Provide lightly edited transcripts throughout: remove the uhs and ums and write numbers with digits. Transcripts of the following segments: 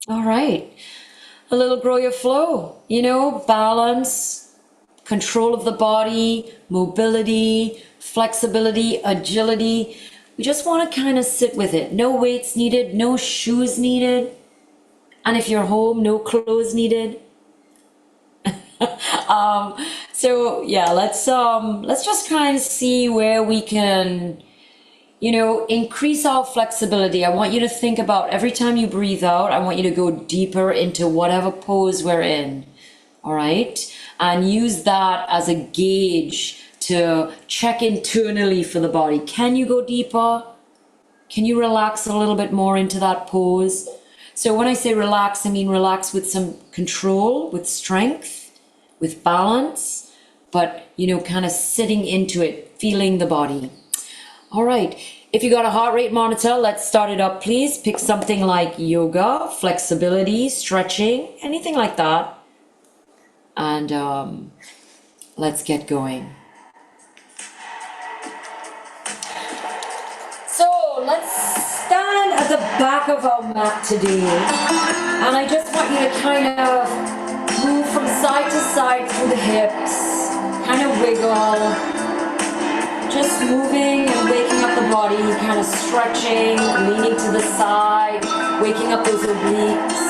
All right. A little grow your flow, balance, control of the body, mobility, flexibility, agility. We just want to kind of sit with it. No weights needed, no shoes needed. And if you're home, no clothes needed. um, so yeah, let's just kind of see where we can increase our flexibility. I want you to think about every time you breathe out, I want you to go deeper into whatever pose we're in. All right. And use that as a gauge to check internally for the body. Can you go deeper? Can you relax a little bit more into that pose? So when I say relax, I mean relax with some control, with strength, with balance, but kind of sitting into it, feeling the body. All right. If you got a heart rate monitor, let's start it up, please. Pick something like yoga, flexibility, stretching, anything like that. And let's get going. So let's stand at the back of our mat today. And I just want you to kind of move from side to side through the hips, kind of wiggle. Just moving and waking up the body, kind of stretching, leaning to the side, waking up those obliques.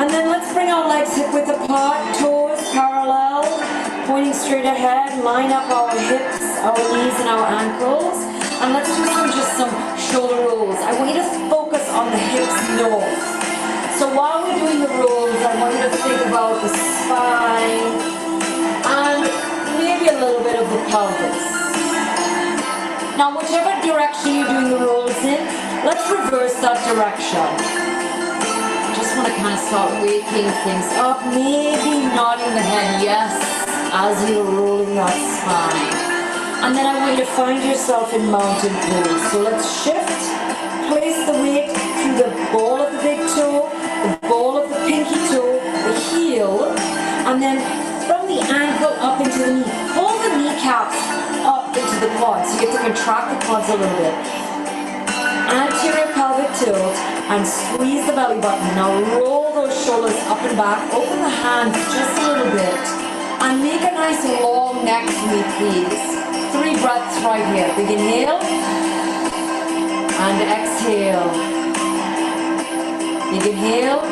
And then let's bring our legs hip width apart, toes parallel, pointing straight ahead, line up our hips, our knees and our ankles. And let's do just some shoulder rolls. I want you to focus on the hips north. So while we're doing the rolls, I want you to think about the spine and maybe a little bit of the pelvis. Now, whichever direction you're doing the rolls in, let's reverse that direction. Just want to kind of start waking things up, maybe nodding the head yes as you're rolling that spine. And then I want you to find yourself in mountain pose. So let's shift, place the weight through the ball of the big toe, the ball of the pinky toe, the heel, and then from the ankle up into the knee. Pull the kneecaps up into the quads. You get to contract the quads a little bit. Anterior pelvic tilt and squeeze the belly button. Now roll those shoulders up and back. Open the hands just a little bit. And make a nice long neck for me, please. 3 breaths right here. Big inhale. And exhale. Big inhale.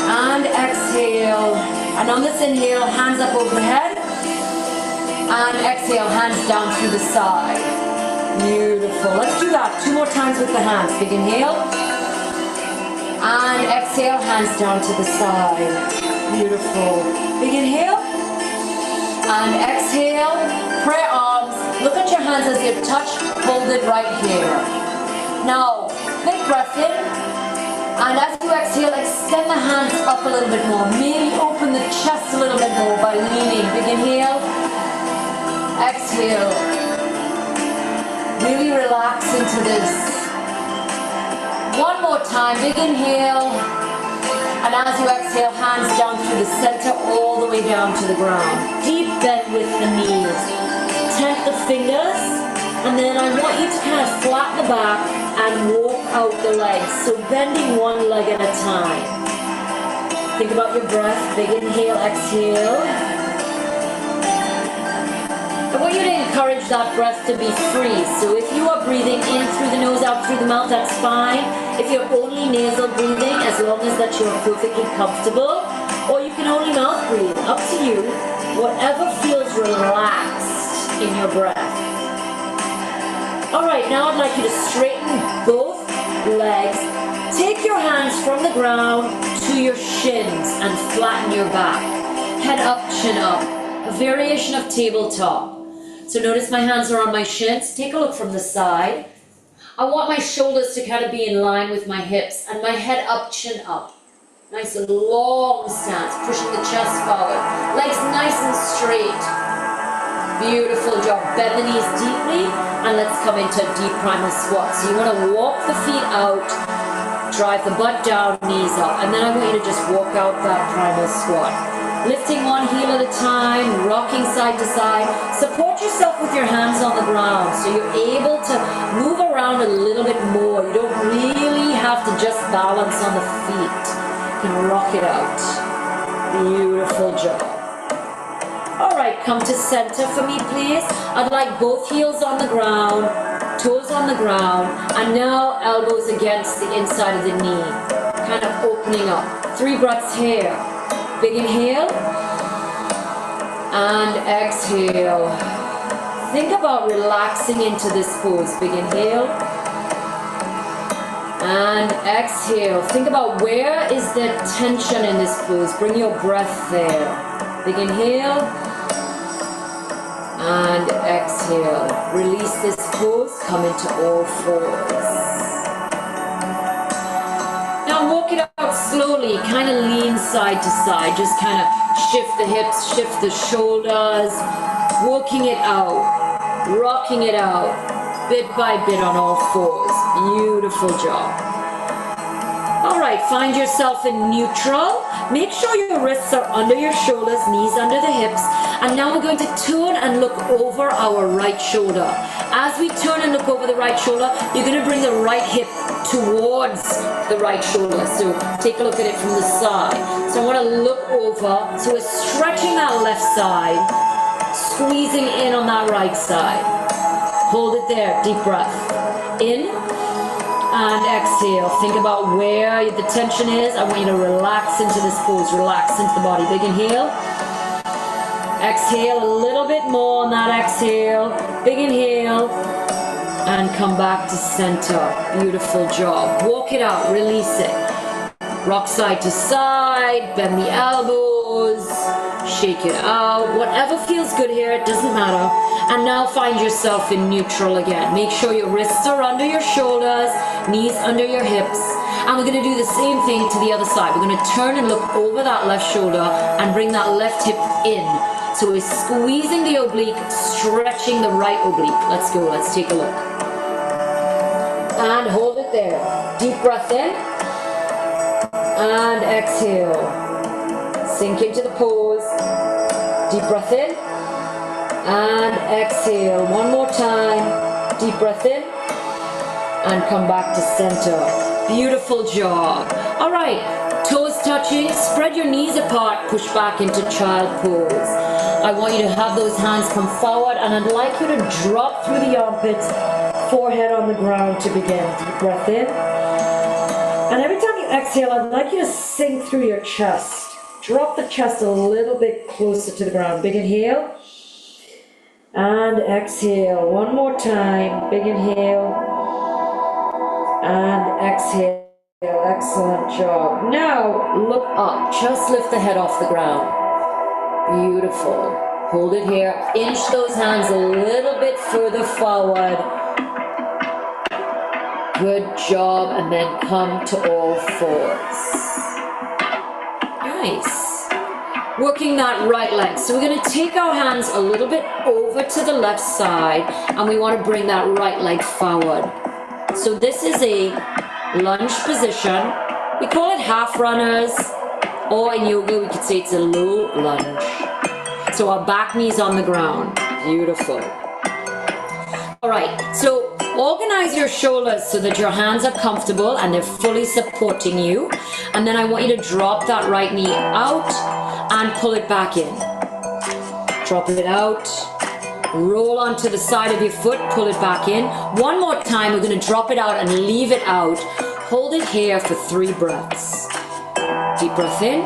And exhale. And on this inhale, hands up over the head. And exhale, hands down through the side. Beautiful. Let's do that 2 more times with the hands. Big inhale. And exhale, hands down to the side. Beautiful. Big inhale. And exhale. Prayer arms. Look at your hands as you touch, hold it right here. Now, big breath in. And as you exhale, extend the hands up a little bit more. Maybe open the chest a little bit more by leaning. Big inhale. Exhale. Really relax into this. 1 more time. Big inhale. And as you exhale, hands down through the center all the way down to the ground. Deep bend with the knees. Tent the fingers. And then I want you to kind of flatten the back and walk out the legs. So bending one leg at a time. Think about your breath. Big inhale, exhale. I want you to encourage that breath to be free. So if you are breathing in through the nose, out through the mouth, that's fine. If you're only nasal breathing, as long as that you're perfectly comfortable, or you can only mouth breathe, up to you. Whatever feels relaxed in your breath. All right, now I'd like you to straighten both legs. Take your hands from the ground to your shins and flatten your back. Head up, chin up. A variation of tabletop. So notice my hands are on my shins. Take a look from the side. I want my shoulders to kind of be in line with my hips and my head up, chin up. Nice and long stance, pushing the chest forward. Legs nice and straight. Beautiful job. Bend the knees deeply and let's come into a deep primal squat. So you want to walk the feet out, drive the butt down, knees up. And then I want you to just walk out that primal squat. Lifting one heel at a time, rocking side to side. Support yourself with your hands on the ground so you're able to move around a little bit more. You don't really have to just balance on the feet. You can rock it out. Beautiful job. All right, come to center for me, please. I'd like both heels on the ground, toes on the ground, and now elbows against the inside of the knee, kind of opening up. 3 breaths here. Big inhale and exhale. Think about relaxing into this pose. Big inhale and exhale. Think about where is the tension in this pose. Bring your breath there. Big inhale and exhale. Release this pose. Come into all fours. Now walk it out slowly. Kind of lean side to side. Just kind of shift the hips, shift the shoulders. Walking it out, rocking it out, bit by bit on all fours. Beautiful job. All right, find yourself in neutral. Make sure your wrists are under your shoulders, knees under the hips. And now we're going to turn and look over our right shoulder. As we turn and look over the right shoulder, you're going to bring the right hip towards the right shoulder. So take a look at it from the side. So I want to look over. So we're stretching that left side. Squeezing in on that right side. Hold it there. Deep breath. In and exhale. Think about where the tension is. I want you to relax into this pose. Relax into the body. Big inhale. Exhale a little bit more on that exhale. Big inhale. And come back to center. Beautiful job. Walk it out. Release it. Rock side to side. Bend the elbows. Shake it out. Whatever feels good here, it doesn't matter. And now find yourself in neutral again. Make sure your wrists are under your shoulders, knees under your hips. And we're going to do the same thing to the other side. We're going to turn and look over that left shoulder and bring that left hip in. So we're squeezing the oblique, stretching the right oblique. Let's go. Let's take a look. And hold it there. Deep breath in. And exhale. Sink into the pose. Deep breath in. And exhale. One more time. Deep breath in. And come back to center. Beautiful job. All right. Toes touching. Spread your knees apart. Push back into child pose. I want you to have those hands come forward. And I'd like you to drop through the armpits. Forehead on the ground to begin. Deep breath in. And every time you exhale, I'd like you to sink through your chest. Drop the chest a little bit closer to the ground. Big inhale. And exhale. One more time. Big inhale. And exhale. Excellent job. Now, look up. Just lift the head off the ground. Beautiful. Hold it here. Inch those hands a little bit further forward. Good job. And then come to all fours. Nice. Working that right leg. So we're going to take our hands a little bit over to the left side and we want to bring that right leg forward. So this is a lunge position. We call it half runners, or in yoga we could say it's a low lunge. So our back knee's on the ground. Beautiful. All right, so organize your shoulders so that your hands are comfortable and they're fully supporting you. And then I want you to drop that right knee out and pull it back in. Drop it out. Roll onto the side of your foot, pull it back in. One more time, we're going to drop it out and leave it out. Hold it here for 3 breaths. Deep breath in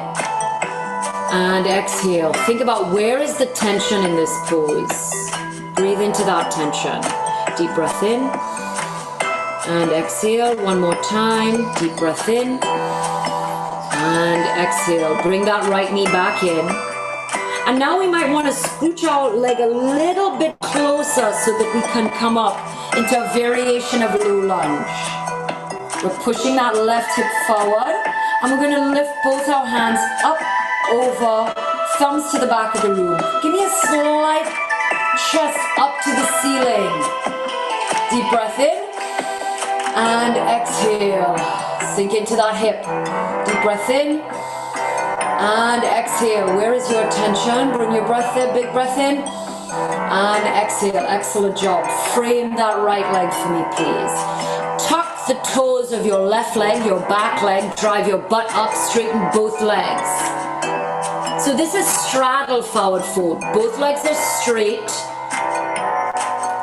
and exhale. Think about where is the tension in this pose. Breathe into that tension. Deep breath in and exhale. One more time. Deep breath in and exhale. Bring that right knee back in. And now we might want to scooch our leg a little bit closer so that we can come up into a variation of low lunge. We're pushing that left hip forward and we're going to lift both our hands up, over, thumbs to the back of the room. Give me a slight chest up to the ceiling. Deep breath in and exhale. Sink into that hip. Deep breath in and exhale. Where is your tension? Bring your breath there. Big breath in and exhale. Excellent job. Frame that right leg for me, please. Tuck the toes toes of your left leg, your back leg, drive your butt up, straighten both legs. So this is straddle forward fold. Both legs are straight.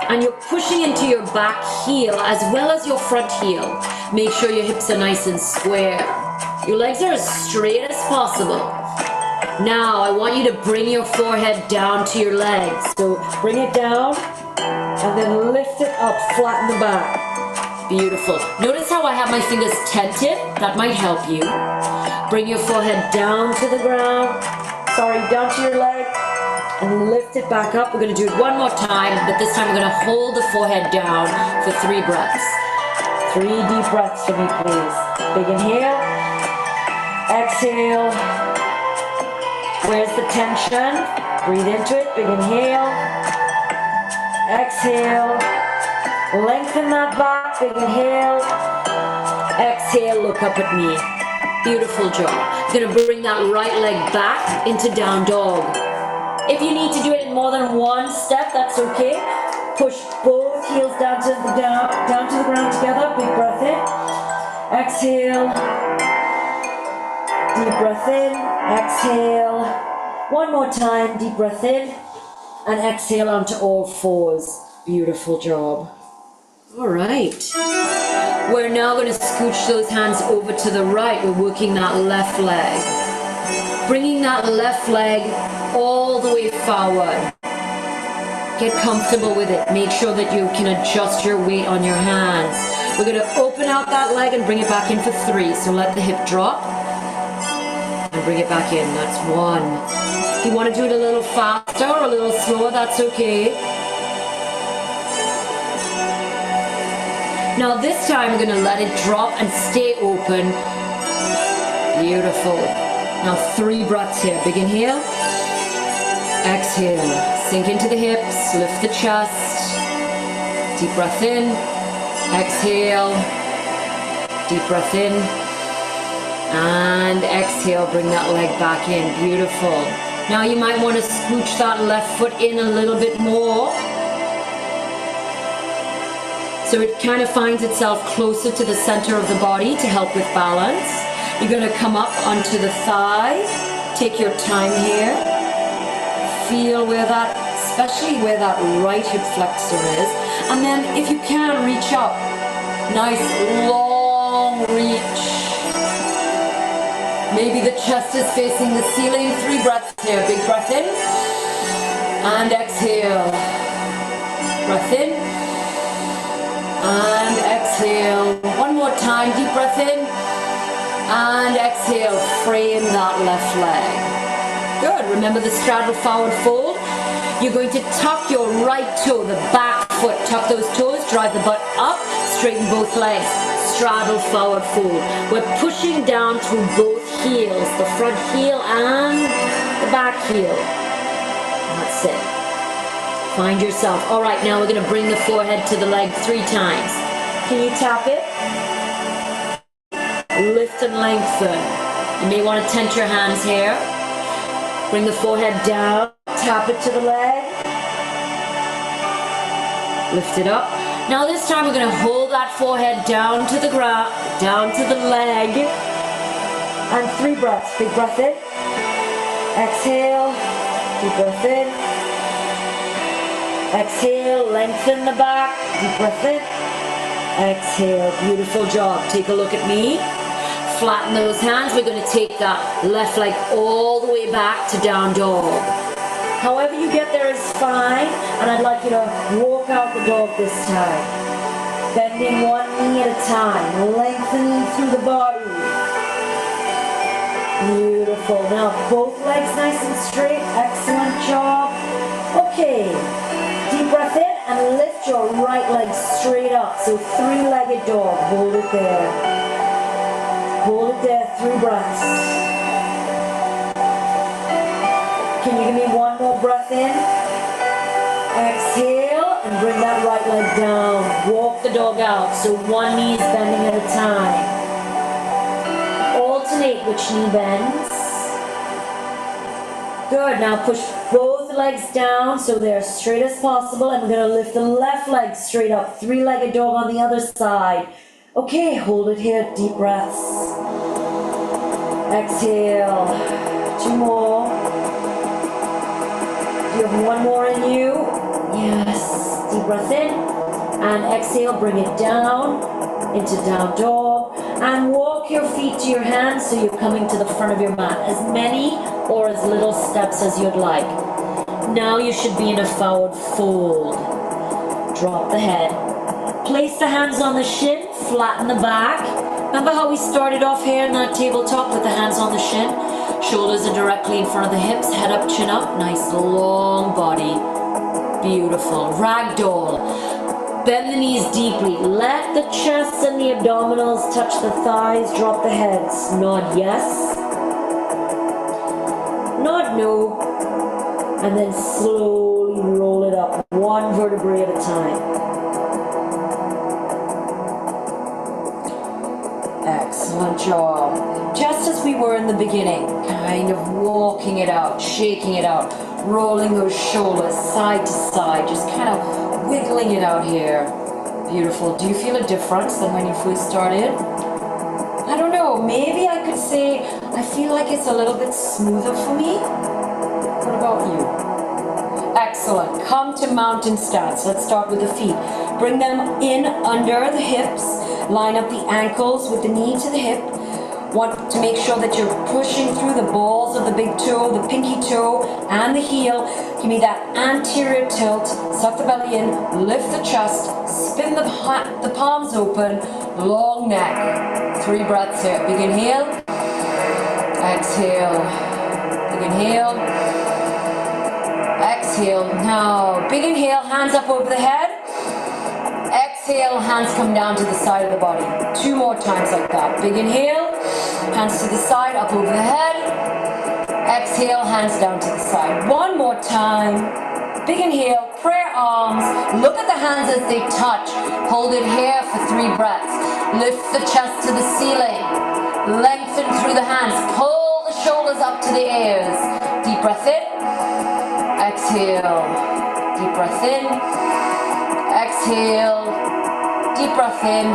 And you're pushing into your back heel as well as your front heel. Make sure your hips are nice and square. Your legs are as straight as possible. Now I want you to bring your forehead down to your legs. So bring it down and then lift it up, flatten the back. Beautiful. Notice how I have my fingers tented? That might help you. Bring your forehead down to the ground. Down to your leg. And lift it back up. We're going to do it one more time, but this time we're going to hold the forehead down for 3 breaths. 3 deep breaths for me, please. Big inhale. Exhale. Where's the tension? Breathe into it. Big inhale. Exhale. Lengthen that back. Big inhale. Exhale. Look up at me. Beautiful job. I'm going to bring that right leg back into down dog. If you need to do it in more than one step, that's okay. Push both heels down to the ground together. Big breath in. Exhale. Deep breath in. Exhale. One more time. Deep breath in. And exhale onto all fours. Beautiful job. All right. We're now going to scooch those hands over to the right. We're working that left leg. Bringing that left leg all the way forward. Get comfortable with it. Make sure that you can adjust your weight on your hands. We're going to open out that leg and bring it back in for 3. So let the hip drop and bring it back in. That's 1. If you want to do it a little faster or a little slower, that's okay. Now this time we're going to let it drop and stay open. Beautiful. Now 3 breaths here. Big inhale. Exhale. Sink into the hips. Lift the chest. Deep breath in. Exhale. Deep breath in. And exhale. Bring that leg back in. Beautiful. Now you might want to scooch that left foot in a little bit more, so it kind of finds itself closer to the center of the body to help with balance. You're going to come up onto the thigh. Take your time here. Feel where that, especially where that right hip flexor is. And then if you can, reach up. Nice long reach. Maybe the chest is facing the ceiling. 3 breaths here. Big breath in. And exhale. Breath in. And exhale. One more time. Deep breath in. And exhale. Frame that left leg. Good. Remember the straddle forward fold. You're going to tuck your right toe, the back foot. Tuck those toes. Drive the butt up. Straighten both legs. Straddle forward fold. We're pushing down through both heels. The front heel and the back heel. That's it. Find yourself. All right, now we're going to bring the forehead to the leg 3 times. Can you tap it? Lift and lengthen. You may want to tent your hands here. Bring the forehead down. Tap it to the leg. Lift it up. Now this time we're going to hold that forehead down to the ground, down to the leg. And 3 breaths. Big breath in. Exhale. Deep breath in. Exhale, lengthen the back. Deep breath in. Exhale, beautiful job. Take a look at me. Flatten those hands. We're going to take that left leg all the way back to down dog. However you get there is fine. And I'd like you to walk out the dog this time. Bending one knee at a time. Lengthening through the body. Beautiful. Now both legs nice and straight. Excellent job. Okay. Deep breath in and lift your right leg straight up. So 3-legged dog. Hold it there. Hold it there. 3 breaths. Can you give me one more breath in? Exhale and bring that right leg down. Walk the dog out. So one knee is bending at a time. Alternate which knee bends. Good. Now push both legs down so they're as straight as possible, and we're going to lift the left leg straight up. 3-legged dog on the other side. Okay, hold it here, deep breaths. Exhale, 2 more. Do you have 1 more in you? Yes, deep breath in. And exhale, bring it down into down dog. And walk your feet to your hands so you're coming to the front of your mat. As many or as little steps as you'd like. Now you should be in a forward fold. Drop the head. Place the hands on the shin, flatten the back. Remember how we started off here in that tabletop with the hands on the shin? Shoulders are directly in front of the hips, head up, chin up. Nice long body. Beautiful. Ragdoll. Bend the knees deeply. Let the chest and the abdominals touch the thighs. Drop the heads. Nod yes. Nod no. And then slowly roll it up, 1 vertebrae at a time. Excellent job. Just as we were in the beginning, kind of walking it out, shaking it out, rolling those shoulders side to side, just kind of wiggling it out here. Beautiful. Do you feel a difference than when you first started? I don't know, maybe I could say I feel like it's a little bit smoother for me. What about you? Excellent. Come to mountain stance. Let's start with the feet. Bring them in under the hips. Line up the ankles with the knee to the hip. Want to make sure that you're pushing through the balls of the big toe, the pinky toe, and the heel. Give me that anterior tilt. Suck the belly in. Lift the chest. Spin the palms open. Long neck. 3 breaths here. Big inhale. Exhale. Big inhale. Exhale. Now, big inhale. Hands up over the head. Exhale, hands come down to the side of the body. 2 more times like that. Big inhale, hands to the side, up over the head. Exhale, hands down to the side. 1 more time. Big inhale, prayer arms. Look at the hands as they touch. Hold it here for 3 breaths. Lift the chest to the ceiling. Lengthen through the hands. Pull the shoulders up to the ears. Deep breath in. Exhale. Deep breath in. Exhale. Deep breath in.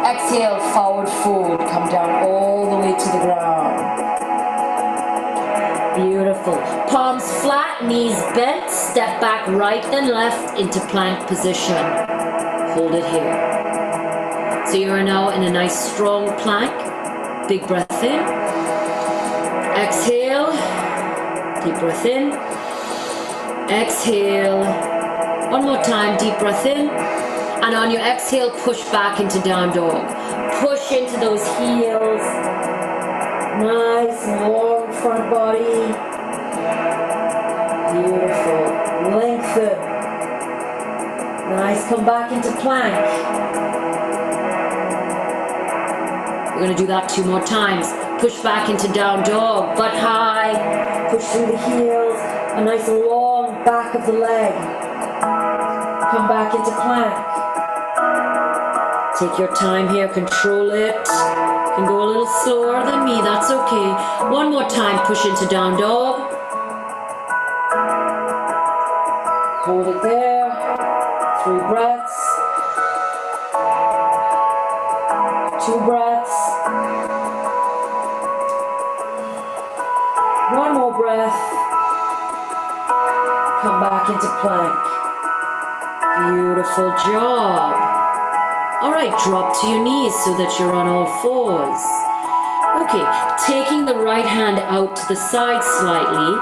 Exhale, forward fold. Come down all the way to the ground. Beautiful. Palms flat, knees bent. Step back right then left into plank position. Hold it here. So you're now in a nice strong plank. Big breath in. Exhale. Deep breath in. Exhale. 1 more time, deep breath in. And on your exhale, push back into down dog. Push into those heels. Nice long front body. Beautiful. Lengthen. Nice, come back into plank. We're going to do that 2 more times. Push back into down dog, butt high. Push through the heels. A nice long back of the leg. Come back into plank. Take your time here, control it. You can go a little slower than me, that's okay. 1 more time, push into down dog. Hold it there. 3 breaths. 2 breaths. 1 more breath. Come back into plank. Beautiful job. All right, drop to your knees so that you're on all 4s. Okay, taking the right hand out to the side slightly,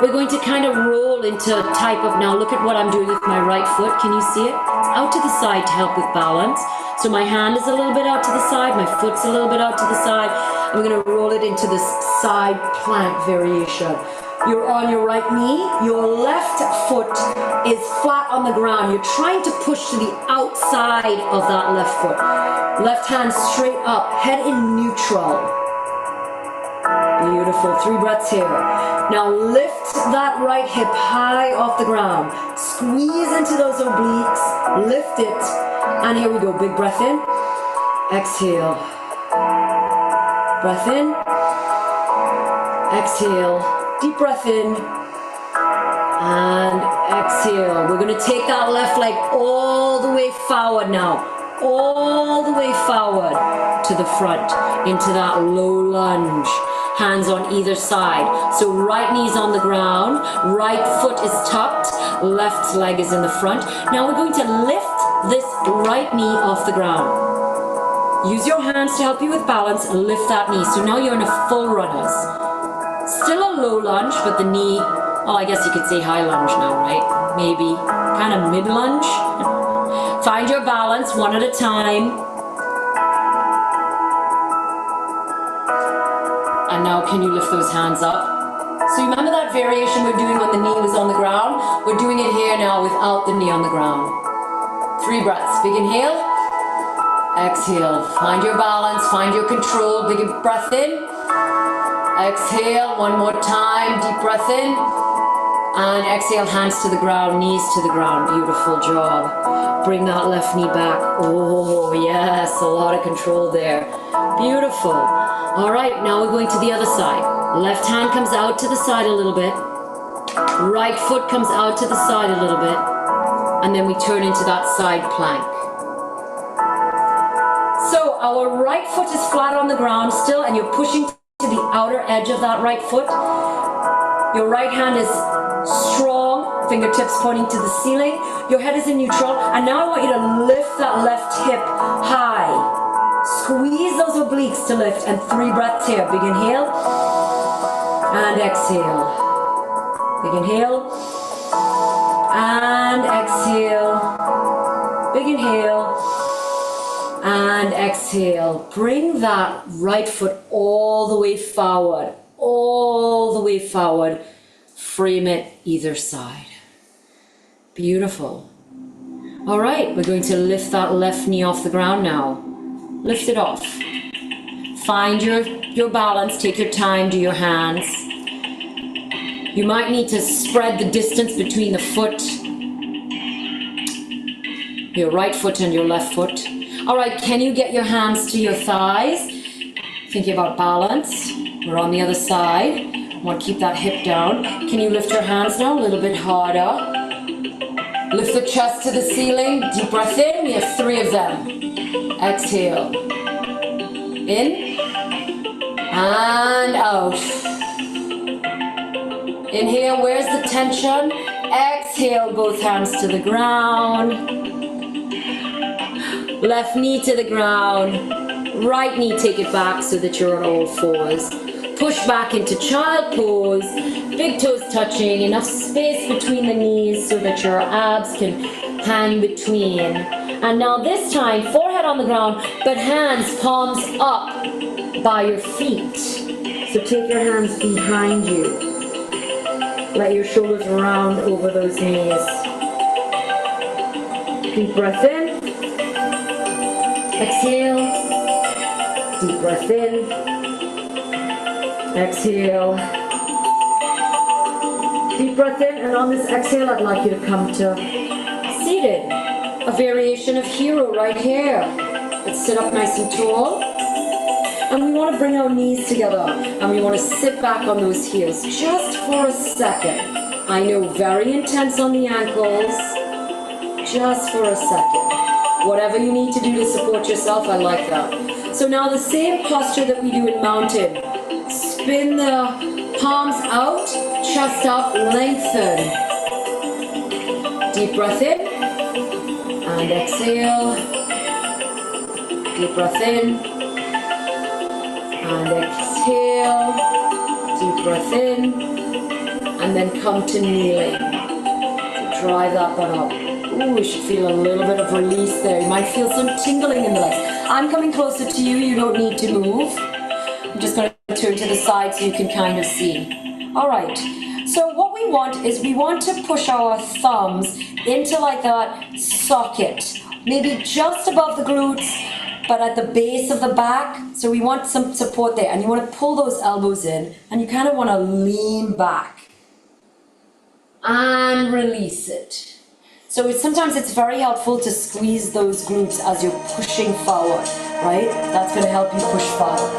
we're going to kind of roll into a type of, now look at what I'm doing with my right foot. Can you see it? It's out to the side to help with balance. So my hand is a little bit out to the side, my foot's a little bit out to the side. And we're going to roll it into this side plank variation. You're on your right knee, your left foot is flat on the ground. You're trying to push to the outside of that left foot. Left hand straight up, head in neutral. Beautiful, 3 breaths here. Now lift that right hip high off the ground. Squeeze into those obliques, lift it, and here we go, big breath in. Exhale. Breath in. Exhale. Deep breath in. And exhale. We're going to take that left leg all the way forward now. All the way forward. to the front, into that low lunge. Hands on either side. So right knee's on the ground, right foot is tucked, left leg is in the front. Now we're going to lift this right knee off the ground. Use your hands to help you with balance and lift that knee. So now you're in a full runners. Still a low lunge, but the knee, well, I guess you could say high lunge now, right? Maybe kind of mid lunge. Find your balance one at a time. And now can you lift those hands up? So remember that variation we're doing when the knee was on the ground? We're doing it here now without the knee on the ground. 3 breaths. Big inhale. Exhale. Find your balance. Find your control. Big breath in. Exhale. One more time. Deep breath in. And exhale. Hands to the ground. Knees to the ground. Beautiful job. Bring that left knee back. Oh, yes. A lot of control there. Beautiful. All right, now we're going to the other side. Left hand comes out to the side a little bit. Right foot comes out to the side a little bit. And then we turn into that side plank. So our right foot is flat on the ground still, and you're pushing to the outer edge of that right foot. Your right hand is strong, fingertips pointing to the ceiling. Your head is in neutral. And now I want you to lift that left hip high. Squeeze those obliques to lift, and 3 breaths here. Big inhale and exhale. Big inhale and exhale. Big inhale and exhale. Bring that right foot all the way forward, all the way forward. Frame it either side. Beautiful. All right, we're going to lift that left knee off the ground now. Lift it off. Find your balance. Take your time. Do your hands. You might need to spread the distance between the foot, your right foot and your left foot. All right, can you get your hands to your thighs? Thinking about balance. We're on the other side. I want to keep that hip down. Can you lift your hands now? A little bit harder. Lift the chest to the ceiling. Deep breath in. We have 3 of them. Exhale. In and out. Inhale, where's the tension? Exhale, both hands to the ground. Left knee to the ground. Right knee, take it back so that you're on all 4s. Push back into child pose. Big toes touching. Enough space between the knees so that your abs can hang between. And now this time, forehead on the ground, but hands, palms up by your feet. So take your hands behind you. Let your shoulders round over those knees. Deep breath in. Exhale. Deep breath in. Exhale. Deep breath in, and on this exhale, I'd like you to come to seated. A variation of hero right here. Let's sit up nice and tall. And we want to bring our knees together. And we want to sit back on those heels just for a second. I know, very intense on the ankles. Just for a second. Whatever you need to do to support yourself, I like that. So now the same posture that we do in mountain. Spin the palms out, chest up, lengthen. Deep breath in. And exhale. Deep breath in. And exhale. Deep breath in. And then come to kneeling. So drive that butt up. Ooh, you should feel a little bit of release there. You might feel some tingling in the legs. I'm coming closer to you. You don't need to move. I'm just going to turn to the side so you can kind of see. All right. So what we want is we want to push our thumbs into like that socket, maybe just above the glutes, but at the base of the back. So we want some support there, and you want to pull those elbows in, and you kind of want to lean back and release it. So sometimes it's very helpful to squeeze those glutes as you're pushing forward, right? That's going to help you push forward.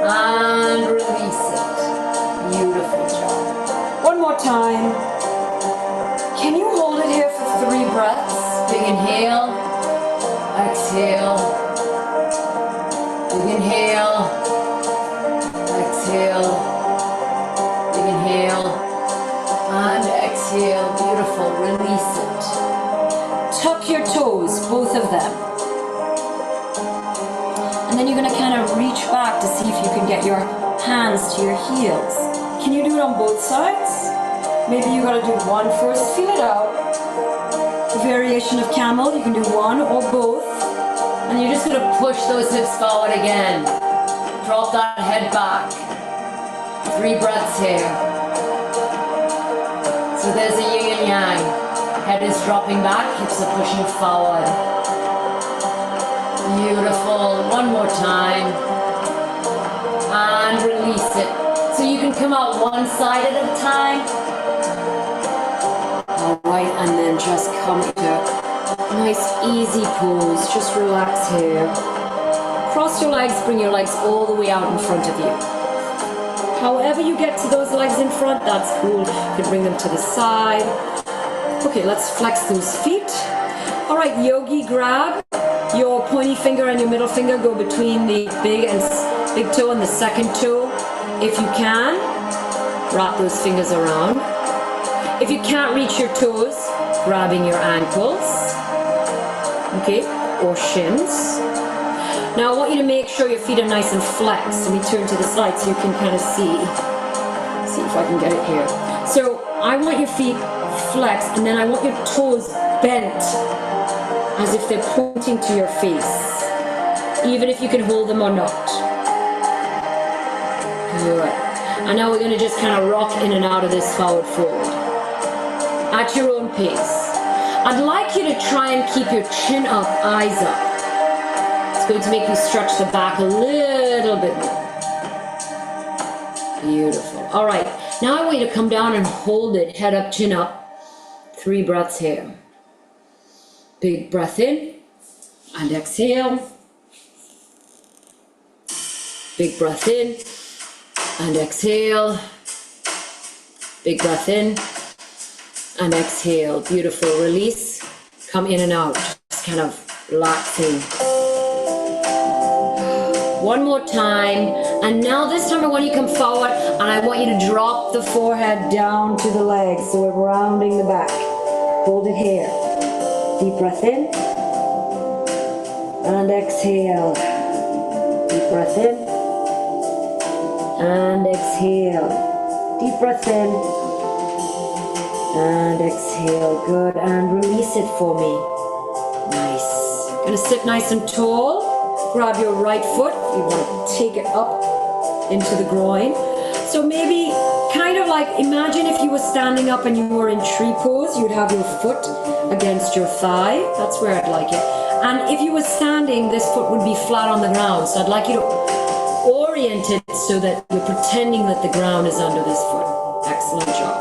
And release it. Beautiful job. One more time. Can you hold it here for 3 breaths? Big inhale. Exhale. Big inhale. Exhale. Big inhale. And exhale. Beautiful. Release it. Tuck your toes, both of them. And then you're going to kind of reach back to see if you can get your hands to your heels. Can you do it on both sides? Maybe you got to do one first. Feel it out. Variation of camel. You can do one or both. And you're just going to push those hips forward again. Drop that head back. 3 breaths here. So there's a yin and yang. Head is dropping back, hips are pushing forward. Beautiful. One more time. And release it. So you can come out one side at a time. Alright, and then just come to a nice easy pose. Just relax here. Cross your legs, bring your legs all the way out in front of you. However you get to those legs in front, that's cool. You can bring them to the side. Okay, let's flex those feet. All right, yogi grab. Your pointy finger and your middle finger go between the big toe and the second toe. If you can, wrap those fingers around. If you can't reach your toes, grabbing your ankles, okay, or shins. Now I want you to make sure your feet are nice and flexed. Let me turn to the side so you can kind of see if I can get it here. So I want your feet flexed, and then I want your toes bent as if they're pointing to your face, even if you can hold them or not. Good. And now we're going to just kind of rock in and out of this forward fold at your own pace. I'd like you to try and keep your chin up, eyes up. It's going to make you stretch the back a little bit more. Beautiful. All right. Now I want you to come down and hold it, head up, chin up. 3 breaths here. Big breath in and exhale. Big breath in and exhale. Big breath in and exhale. Beautiful. Release. Come in and out. Just kind of relaxing. One more time. And now this time I want you to come forward and I want you to drop the forehead down to the legs. So we're rounding the back. Hold it here. Deep breath in. And exhale. Deep breath in. And exhale. Deep breath in. And exhale. Good. And release it for me. Nice. Gonna sit nice and tall. Grab your right foot. You want to take it up into the groin. So maybe kind of like imagine if you were standing up and you were in tree pose, you'd have your foot against your thigh. That's where I'd like it. And if you were standing, this foot would be flat on the ground. So I'd like you to orient it so that you're pretending that the ground is under this foot. Excellent job.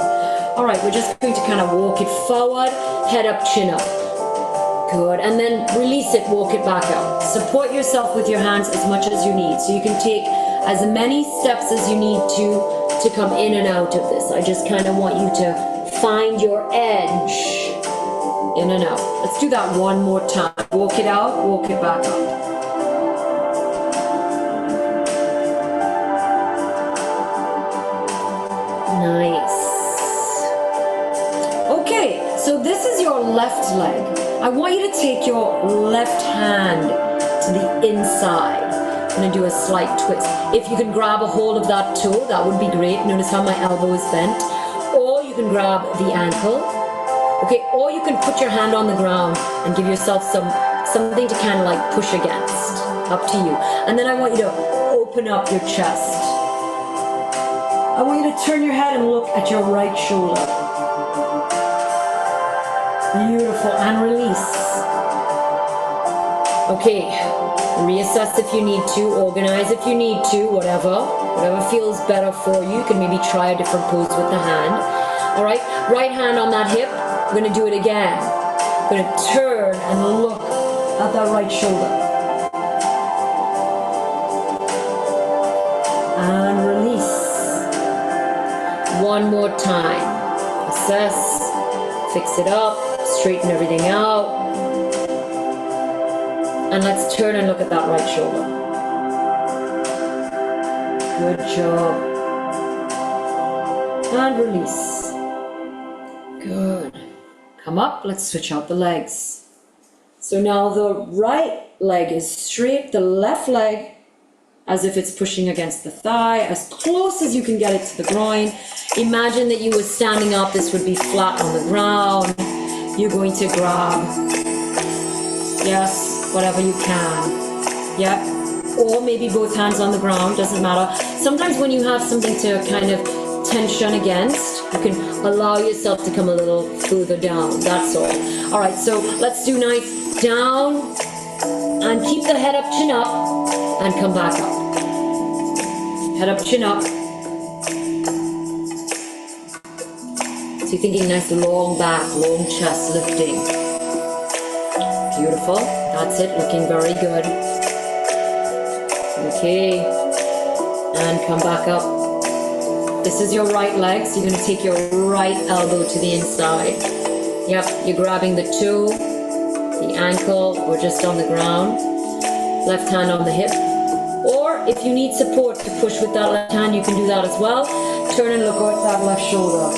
All right, we're just going to kind of walk it forward, head up, chin up. Good, and then release it, walk it back out. Support yourself with your hands as much as you need. So you can take as many steps as you need to come in and out of this. I just kind of want you to find your edge. In and out. Let's do that one more time. Walk it out, walk it back up. Nice. Okay, so this is your left leg. I want you to take your left hand to the inside. I'm going to do a slight twist. If you can grab a hold of that toe, that would be great. Notice how my elbow is bent. Or you can grab the ankle. Okay, or you can put your hand on the ground and give yourself something to kind of like push against. Up to you. And then I want you to open up your chest. I want you to turn your head and look at your right shoulder. Beautiful, and release. Okay, reassess if you need to, organize if you need to, whatever feels better for you. You can maybe try a different pose with the hand. All right, right hand on that hip. We're going to do it again. We're going to turn and look at that right shoulder. And release. One more time. Assess, fix it up, straighten everything out. And let's turn and look at that right shoulder. Good job. And release. Good. Come up, let's switch out the legs. So now the right leg is straight, the left leg as if it's pushing against the thigh, as close as you can get it to the groin. Imagine that you were standing up, this would be flat on the ground. You're going to grab, yes, whatever you can. Yep. Or maybe both hands on the ground, doesn't matter. Sometimes when you have something to kind of tension against, you can allow yourself to come a little further down, that's all. All right, so let's do nice down and keep the head up, chin up, and come back up. Head up, chin up. So you're thinking nice long back, long chest lifting. Beautiful, that's it, looking very good. Okay, and come back up. This is your right leg, so you're going to take your right elbow to the inside. Yep, you're grabbing the toe, the ankle, or just on the ground. Left hand on the hip. Or if you need support to push with that left hand, you can do that as well. Turn and look at that left shoulder.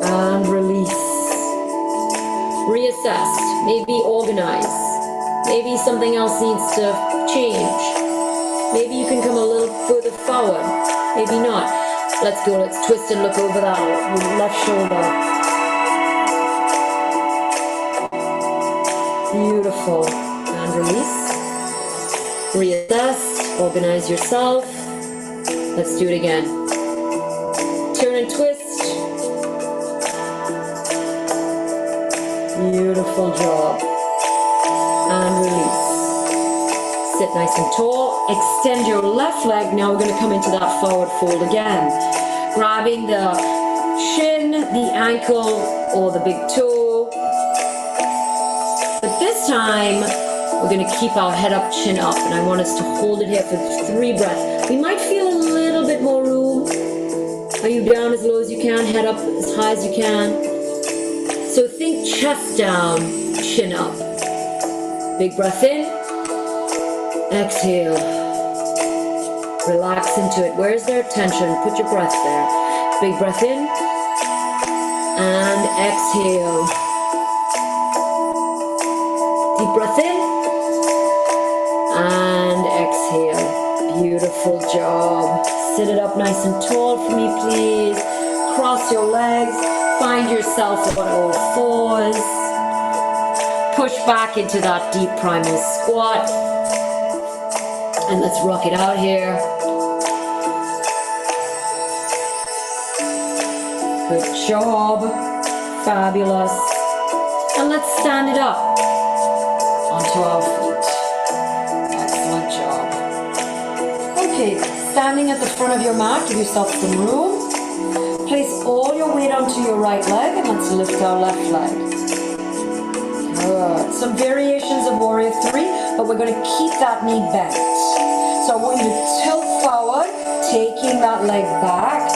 And release. Reassess, maybe organize. Maybe something else needs to change. Maybe you can come a little further forward, maybe not. Let's go, let's twist and look over that left shoulder. Beautiful. And release. Reassess, organize yourself. Let's do it again. Turn and twist. Beautiful job. And release. Sit nice and tall. Extend your left leg. Now we're going to come into that forward fold again. Grabbing the shin, the ankle, or the big toe. But this time, we're going to keep our head up, chin up. And I want us to hold it here for 3 breaths. We might feel a little bit more room. Are you down as low as you can? Head up as high as you can. So think chest down, chin up. Big breath in. Exhale. Relax into it. Where's their tension? Put your breath there. Big breath in. And exhale. Deep breath in. And exhale. Beautiful job. Sit it up nice and tall for me, please. Cross your legs. Find yourself on all fours. Push back into that deep primal squat. And let's rock it out here. Good job. Fabulous. And let's stand it up onto our feet. Excellent job. Okay, standing at the front of your mat, give yourself some room. Place all your weight onto your right leg and let's lift our left leg. Good. Some variations of Warrior 3, but we're going to keep that knee bent. So I want you to tilt forward, taking that leg back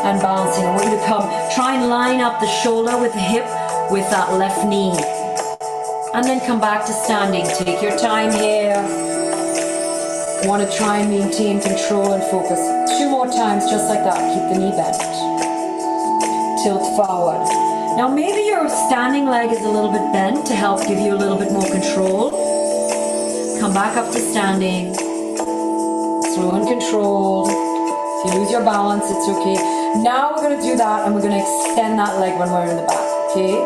and balancing. I want you to try and line up the shoulder with the hip with that left knee. And then come back to standing. Take your time here. I want to try and maintain control and focus. 2 more times, just like that. Keep the knee bent. Tilt forward. Now maybe your standing leg is a little bit bent to help give you a little bit more control. Come back up to standing. Slow and controlled. If you lose your balance, it's okay. Now we're going to do that and we're going to extend that leg when we're in the back, okay?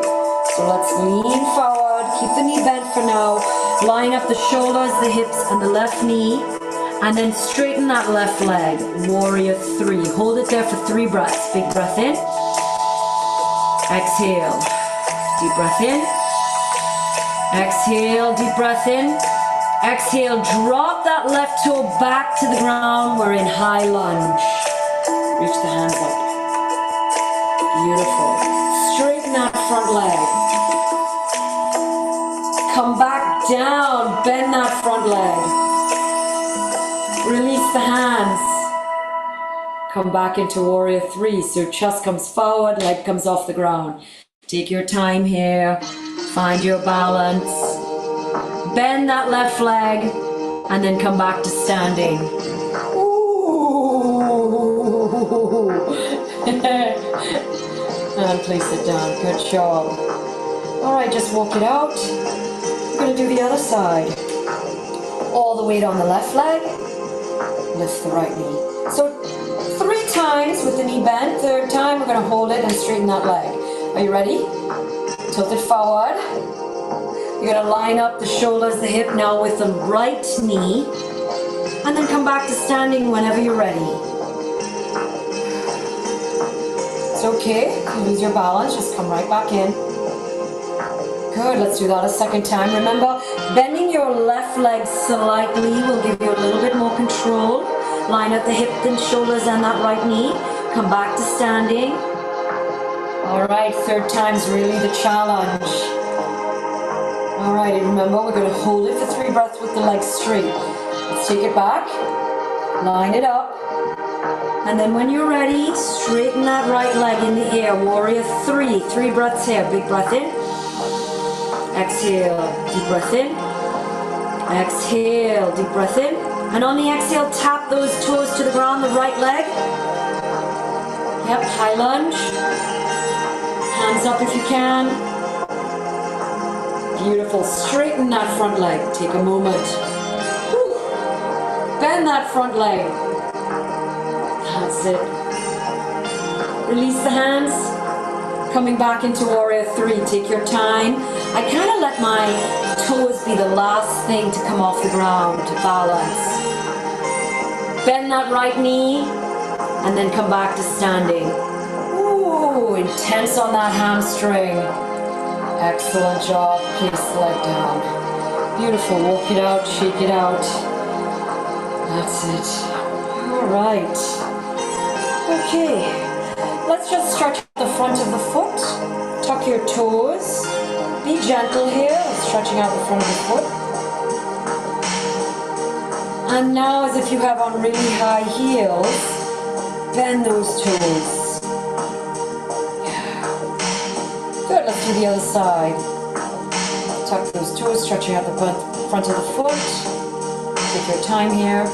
So let's lean forward. Keep the knee bent for now. Line up the shoulders, the hips, and the left knee. And then straighten that left leg. Warrior 3. Hold it there for 3 breaths. Big breath in. Exhale. Deep breath in. Exhale. Deep breath in. Exhale. Drop that left toe back to the ground. We're in high lunge. Reach the hands up. Beautiful. Straighten that front leg. Come back down. Bend that front leg. Release the hands. Come back into Warrior 3. So chest comes forward, leg comes off the ground. Take your time here. Find your balance. Bend that left leg. and then come back to standing. Ooh. And place it down. Good job. All right, just walk it out. We're going to do the other side. All the weight on the left leg. Lift the right knee. So 3 times with the knee bent. 3rd time, we're going to hold it and straighten that leg. Are you ready? Tilt it forward. You're going to line up the shoulders, the hip now with the right knee. And then come back to standing whenever you're ready. It's okay. If you lose your balance, just come right back in. Good, let's do that a 2nd time. Remember, bending your left leg slightly will give you a little bit more control. Line up the hip and shoulders and that right knee. Come back to standing. All right, 3rd time's really the challenge. All right, remember, we're going to hold it for 3 breaths with the legs straight. Let's take it back. Line it up. And then when you're ready, straighten that right leg in the air. Warrior 3. 3 breaths here. Big breath in. Exhale, deep breath in. Exhale, deep breath in. And on the exhale, tap those toes to the ground, the right leg. Yep, high lunge. Hands up if you can. Beautiful. Straighten that front leg. Take a moment. Whew. Bend that front leg. That's it. Release the hands. Coming back into Warrior 3. Take your time. I kind of let my toes be the last thing to come off the ground to balance. Bend that right knee and then come back to standing. Ooh, intense on that hamstring. Excellent job. Place the leg down. Beautiful. Walk it out, shake it out. That's it. All right. Okay. Let's just stretch the front of the foot. Tuck your toes. Be gentle here, stretching out the front of the foot. And now, as if you have on really high heels, bend those toes. Good, let's do the other side. Tuck those toes, stretching out the front of the foot. Take your time here.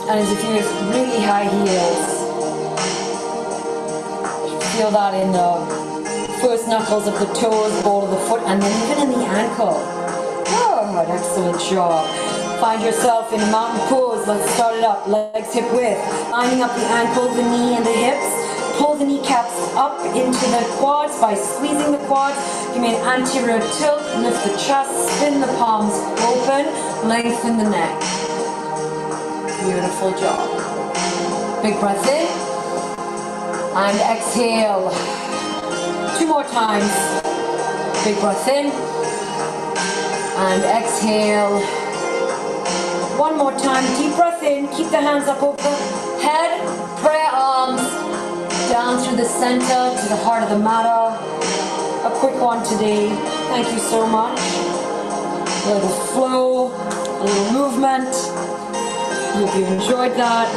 And as if you have really high heels, feel that in the first knuckles of the toes, ball of the foot, and then even in the ankle. Good, excellent job. Find yourself in a mountain pose. Let's start it up. Legs hip width. Lining up the ankle, the knee, and the hips. Pull the kneecaps up into the quads by squeezing the quads. Give me an anterior tilt. Lift the chest. Spin the palms open. Lengthen the neck. Beautiful job. Big breath in. And exhale. 2 more times. Big breath in. And exhale. 1 more time. Deep breath in. Keep the hands up over the head. Prayer arms down through the center to the heart of the matter. A quick one today. Thank you so much. A little flow, a little movement. Hope you enjoyed that.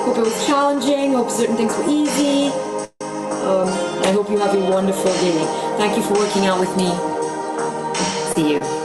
Hope it was challenging. Hope certain things were easy. I hope you have a wonderful day. Thank you for working out with me. See you.